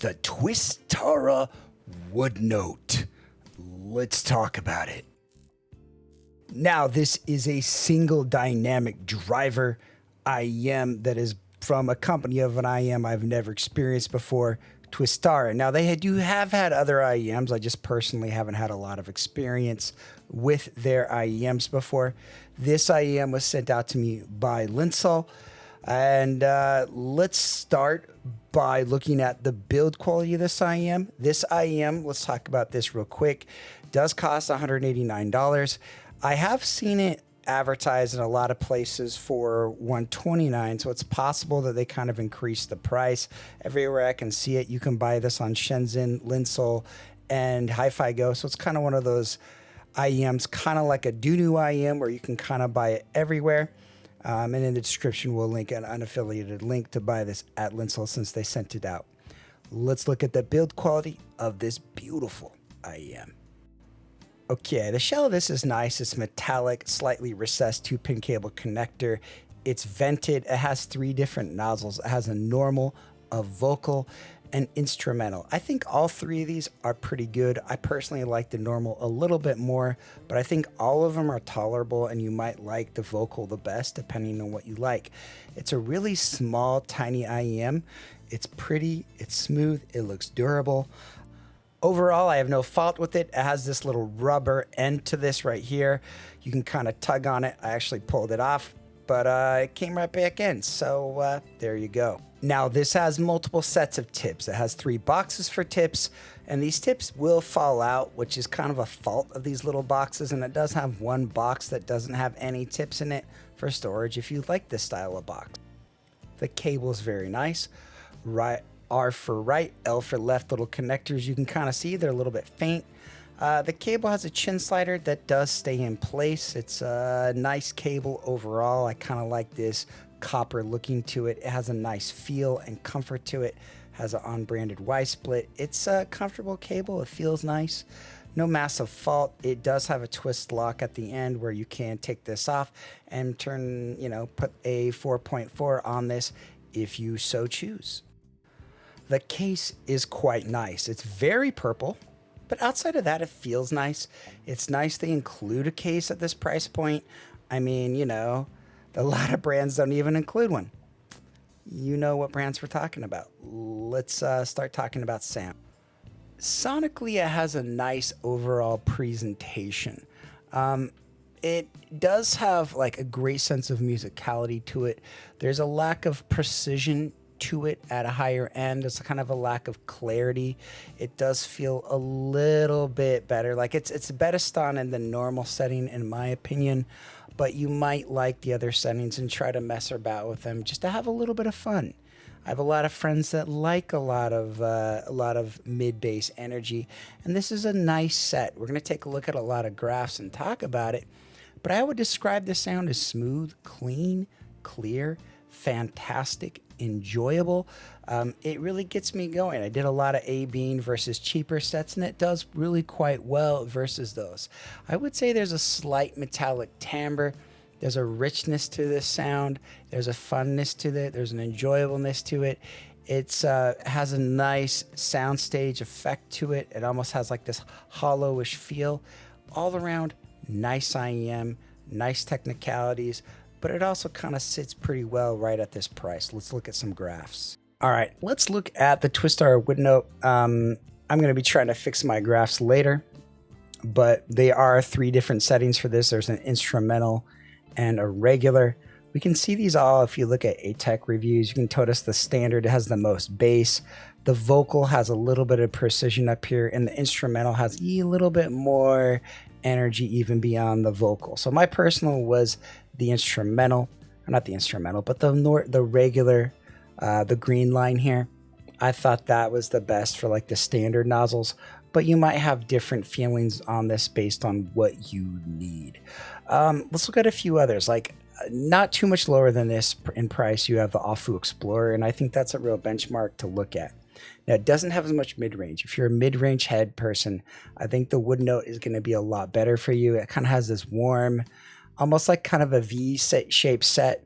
the Twistara Woodnote. Let's talk about it. Now, this is a single dynamic driver IEM that is from a company of an IEM I've never experienced before, Twistara. Now, they do have had other IEMs. I just personally haven't had a lot of experience with their IEMs before. This IEM was sent out to me by Linsol. And let's start by looking at the build quality of this IEM. This IEM, let's talk about this real quick, does cost $189. I have seen it advertised in a lot of places for $129, so it's possible that they kind of increased the price. Everywhere I can see it, you can buy this on Shenzhen, Linsol, and Hi-Fi Go. So it's kind of one of those IEMs, kind of like a doo-doo IEM where you can kind of buy it everywhere. And in the description, we'll link an unaffiliated link to buy this at Linsol since they sent it out. Let's look at the build quality of this beautiful IEM. Okay, the shell of this is nice. It's metallic, slightly recessed 2-pin cable connector. It's vented. It has 3 different nozzles. It has a normal, a vocal, and instrumental. I think all 3 of these are pretty good. I personally like the normal a little bit more, but I think all of them are tolerable, and you might like the vocal the best depending on what you like. It's a really small, tiny IEM. It's pretty, it's smooth, it looks durable. Overall, I have no fault with it. It has this little rubber end to this right here. You can kind of tug on it. I actually pulled it off, but it came right back in. So there you go. Now, this has multiple sets of tips. It has 3 boxes for tips, and these tips will fall out, which is kind of a fault of these little boxes. And it does have 1 box that doesn't have any tips in it for storage if you like this style of box. The cable is very nice. R for right, L for left little connectors. You can kind of see they're a little bit faint. The cable has a chin slider that does stay in place. It's a nice cable overall. I kind of like this copper looking to it. It has a nice feel and comfort to it. Has an unbranded Y split. It's a comfortable cable. It feels nice. No massive fault. It does have a twist lock at the end where you can take this off and turn, put a 4.4 on this if you so choose. The case is quite nice. It's very purple, but outside of that, it feels nice. It's nice they include a case at this price point. I mean, a lot of brands don't even include one. You know what brands we're talking about. Let's start talking about sound. Sonically, it has a nice overall presentation. It does have like a great sense of musicality to it. There's a lack of precision to it at a higher end. It's kind of a lack of clarity. It does feel a little bit better. Like it's best on in the normal setting, in my opinion, but you might like the other settings and try to mess about with them just to have a little bit of fun. I have a lot of friends that like a lot of mid-bass energy, and this is a nice set. We're going to take a look at a lot of graphs and talk about it, but I would describe the sound as smooth, clean, clear, fantastic, enjoyable. It really gets me going. I did a lot of A-Bean versus cheaper sets, and it does really quite well versus those. I would say there's a slight metallic timbre. There's a richness to this sound. There's a funness to it. There's an enjoyableness to it. It has a nice soundstage effect to it. It almost has like this hollowish feel. All around, nice IEM, nice technicalities, but it also kind of sits pretty well right at this price. Let's look at some graphs. All right, let's look at the Twistara Woodnote. I'm going to be trying to fix my graphs later, but they are 3 different settings for this. There's an instrumental and a regular. We can see these all if you look at ATEC reviews. You can notice the standard has the most bass. The vocal has a little bit of precision up here, and the instrumental has a little bit more energy even beyond the vocal. So my personal was the instrumental, or not the instrumental, but the regular, the green line here. I thought that was the best for like the standard nozzles, but you might have different feelings on this based on what you need. Let's look at a few others, like not too much lower than this in price. You have the Afu Explorer, and I think that's a real benchmark to look at. Now, it doesn't have as much mid-range. If you're a mid-range head person, I think the Woodnote is going to be a lot better for you. It kind of has this warm, almost like kind of a V-shaped set,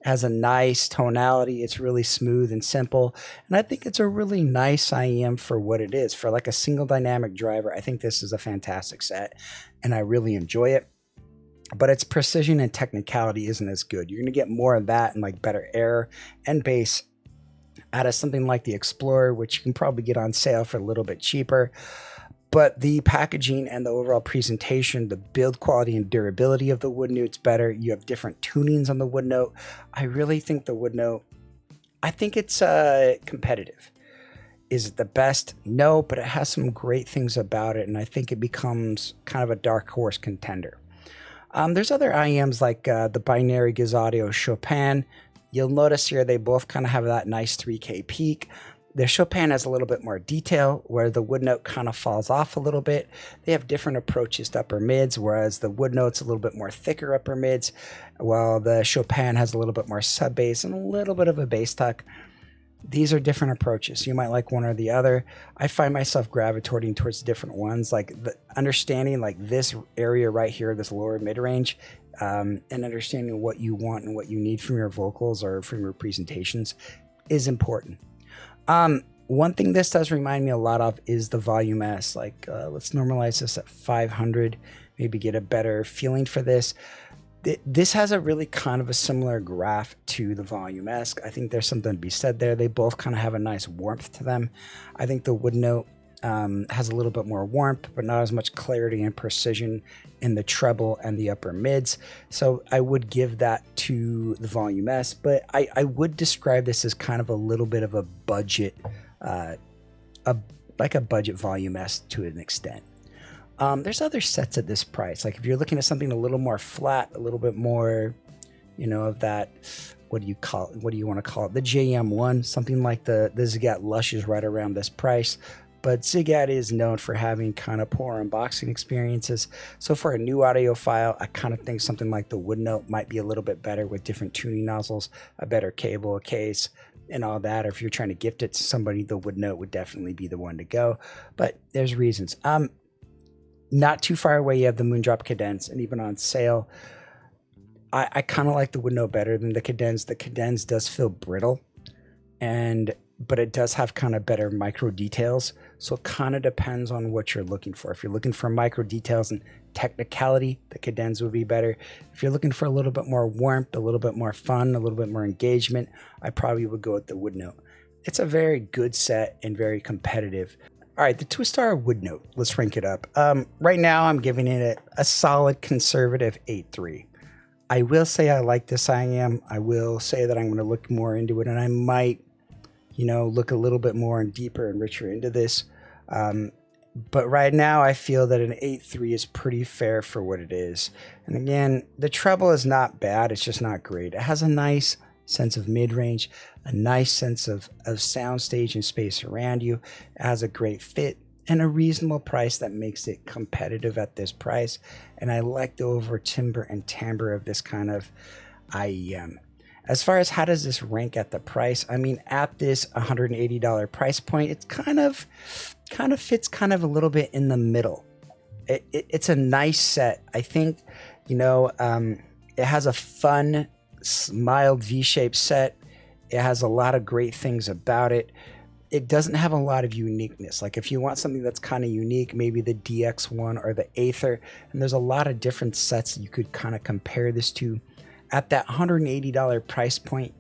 has a nice tonality. It's really smooth and simple. And I think it's a really nice IEM for what it is. For like a single dynamic driver, I think this is a fantastic set and I really enjoy it. But its precision and technicality isn't as good. You're going to get more of that and like better air and bass out of something like the Explorer, which you can probably get on sale for a little bit cheaper. But the packaging and the overall presentation, the build quality and durability of the Woodnote's better. You have different tunings on the Woodnote. I really think the Woodnote, I think it's competitive. Is it the best? No, but it has some great things about it, and I think it becomes kind of a dark horse contender. There's other IEMs like the Binary Giz Audio Chopin. You'll notice here they both kind of have that nice 3K peak. The Chopin has a little bit more detail, where the Woodnote kind of falls off a little bit. They have different approaches to upper mids, whereas the Woodnote's a little bit more thicker upper mids, while the Chopin has a little bit more sub bass and a little bit of a bass tuck. These are different approaches. You might like one or the other. I find myself gravitating towards different ones, like the understanding like this area right here, this lower mid range, and understanding what you want and what you need from your vocals or from your presentations is important. One thing this does remind me a lot of is the Volume S. Like, let's normalize this at 500, maybe get a better feeling for this. This has a really kind of a similar graph to the Volume S. I think there's something to be said there. They both kind of have a nice warmth to them. I think the Woodnote has a little bit more warmth, but not as much clarity and precision in the treble and the upper mids. So I would give that to the Volume S, but I would describe this as kind of a little bit of a budget, like a budget Volume S to an extent. There's other sets at this price. Like if you're looking at something a little more flat, a little bit more, you know, of that, what do you want to call it? The JM1, something like the Zigat Lush is right around this price. But Zigat is known for having kind of poor unboxing experiences. So for a new audiophile, I kind of think something like the Woodnote might be a little bit better with different tuning nozzles, a better cable, a case, and all that. Or if you're trying to gift it to somebody, the Woodnote would definitely be the one to go. But there's reasons. Not too far away, you have the Moondrop Cadence, and even on sale, I kind of like the Woodnote better than the Cadence. The Cadence does feel brittle, but it does have kind of better micro details. So it kind of depends on what you're looking for. If you're looking for micro details and technicality, the Cadence would be better. If you're looking for a little bit more warmth, a little bit more fun, a little bit more engagement, I probably would go with the Woodnote. It's a very good set and very competitive. All right, the Twistara Woodnote, let's rank it up. Right now, I'm giving it a solid conservative 8.3. I will say I like this IEM. I will say that I'm going to look more into it, and I might, look a little bit more and deeper and richer into this. But right now, I feel that an 8.3 is pretty fair for what it is. And again, the treble is not bad. It's just not great. It has a nice sense of mid-range, a nice sense of soundstage and space around you. It has a great fit and a reasonable price that makes it competitive at this price. And I like the over timbre and timbre of this kind of IEM. As far as how does this rank at the price, I mean, at this $180 price point, it's kind of fits kind of a little bit in the middle. It's a nice set. I think, it has a fun, mild V-shaped set. It has a lot of great things about it. It doesn't have a lot of uniqueness. Like if you want something that's kind of unique, maybe the DX1 or the Aether, and there's a lot of different sets you could kind of compare this to. At that $180 price point,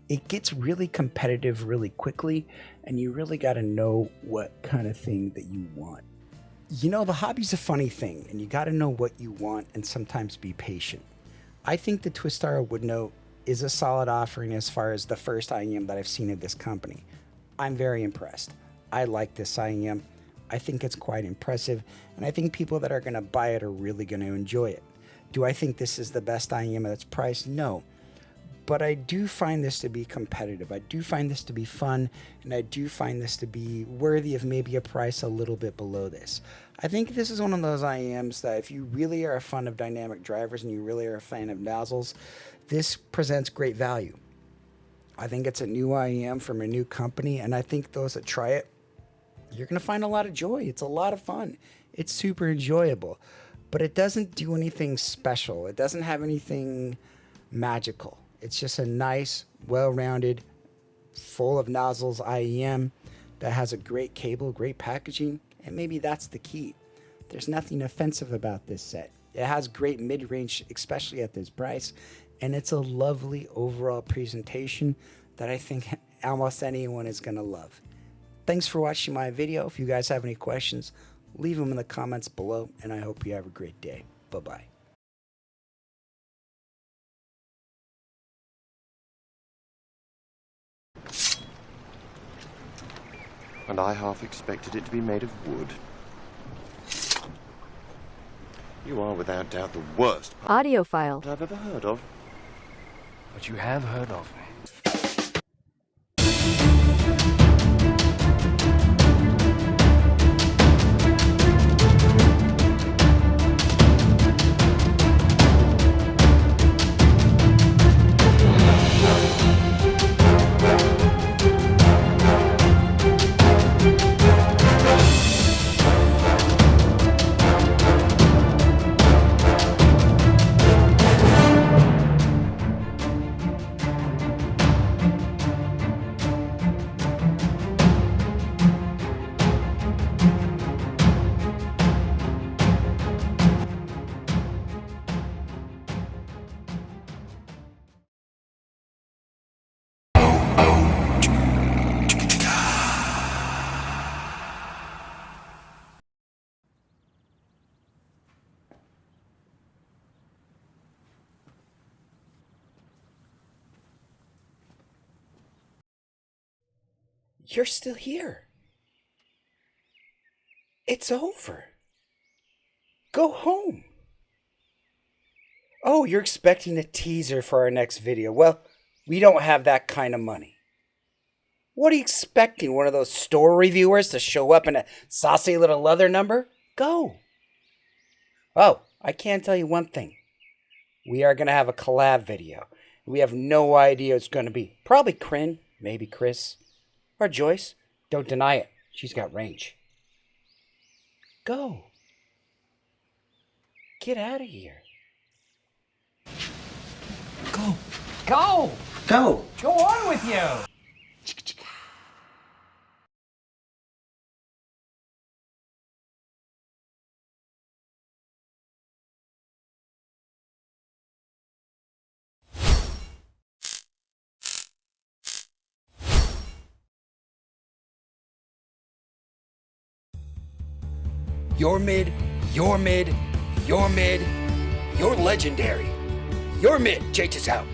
it gets really competitive really quickly, and you really got to know what kind of thing that you want. The hobby's a funny thing, and you got to know what you want and sometimes be patient. I think the Twistara Woodnote is a solid offering as far as the first IEM that I've seen of this company. I'm very impressed. I like this IEM. I think it's quite impressive, and I think people that are going to buy it are really going to enjoy it. Do I think this is the best IEM at its price? No. But I do find this to be competitive. I do find this to be fun, and I do find this to be worthy of maybe a price a little bit below this. I think this is one of those IEMs that if you really are a fan of dynamic drivers and you really are a fan of nozzles, this presents great value. I think it's a new IEM from a new company, and I think those that try it, you're going to find a lot of joy. It's a lot of fun. It's super enjoyable, but it doesn't do anything special. It doesn't have anything magical. It's just a nice, well-rounded, full of nozzles IEM that has a great cable, great packaging, and maybe that's the key. There's nothing offensive about this set. It has great mid-range, especially at this price, and it's a lovely overall presentation that I think almost anyone is going to love. Thanks for watching my video. If you guys have any questions, leave them in the comments below, and I hope you have a great day. Bye-bye. And I half expected it to be made of wood. You are without doubt the worst audiophile I've ever heard of. But you have heard of me. You're still here. It's over. Go home. Oh, you're expecting a teaser for our next video. Well, we don't have that kind of money. What are you expecting? One of those store reviewers to show up in a saucy little leather number? Go. Oh, I can tell you one thing. We are going to have a collab video. We have no idea what it's going to be. Probably Kryn, maybe Chris, or Joyce. Don't deny it. She's got range. Go. Get out of here. Go. Go! Go. Go on with you! You're mid, you're mid, you're mid, you're legendary. You're mid, Jaytis out.